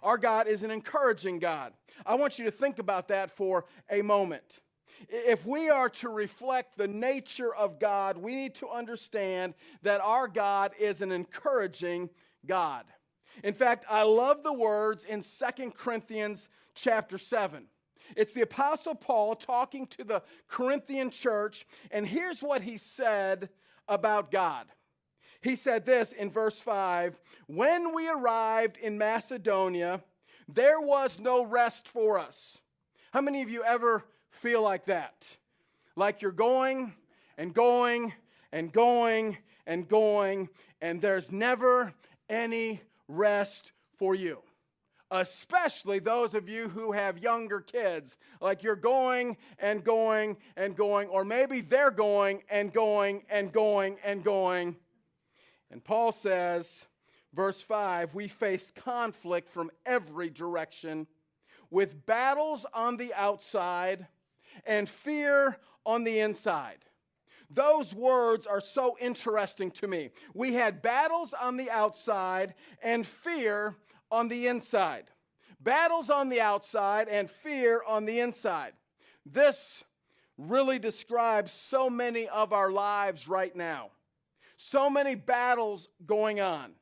Our God is an encouraging God. I want you to think about that for a moment. If we are to reflect the nature of God, we need to understand that our God is an encouraging God. In fact, I love the words in 2 Corinthians chapter 7. It's the Apostle Paul talking to the Corinthian church, and here's what he said about God. He said this in verse 5, "When we arrived in Macedonia, there was no rest for us." How many of you ever feel like that? Like you're going and going and going and going, and there's never any rest for you. Especially those of you who have younger kids. Like you're going and going and going, or maybe they're going and going and going and going. And Paul says, verse 5, "We face conflict from every direction, with battles on the outside and fear on the inside." Those words are so interesting to me. We had battles on the outside and fear on the inside. Battles on the outside and fear on the inside. This really describes so many of our lives right now. So many battles going on.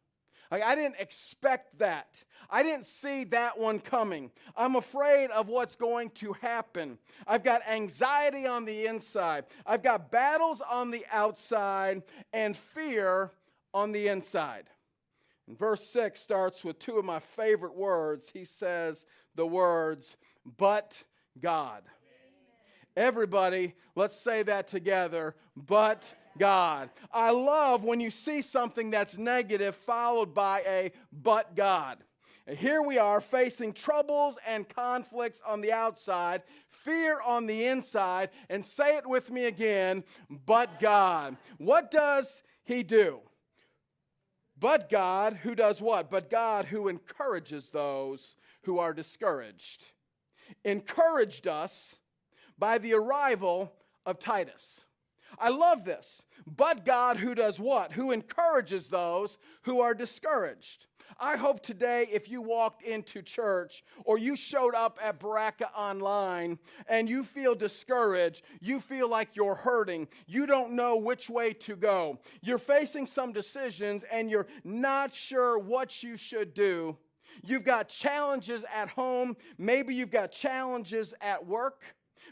I didn't expect that. I didn't see that one coming. I'm afraid of what's going to happen. I've got anxiety on the inside. I've got battles on the outside and fear on the inside. And verse 6 starts with two of my favorite words. He says the words, "But God." Everybody, let's say that together. But God. I love when you see something that's negative followed by a "but God." And here we are facing troubles and conflicts on the outside, fear on the inside, and say it with me again, but God. What does he do? But God, who does what? But God who encourages those who are discouraged. Encouraged us by the arrival of Titus. I love this. But God who does what? Who encourages those who are discouraged. I hope today if you walked into church or you showed up at Baraka Online and you feel discouraged, you feel like you're hurting, you don't know which way to go, you're facing some decisions and you're not sure what you should do. You've got challenges at home, maybe you've got challenges at work.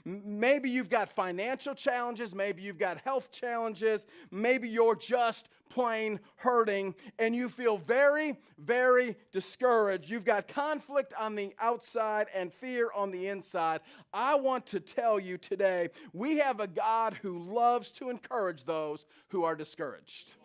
Maybe you've got financial challenges, maybe you've got health challenges, maybe you're just plain hurting and you feel very, very discouraged. You've got conflict on the outside and fear on the inside. I want to tell you today, we have a God who loves to encourage those who are discouraged.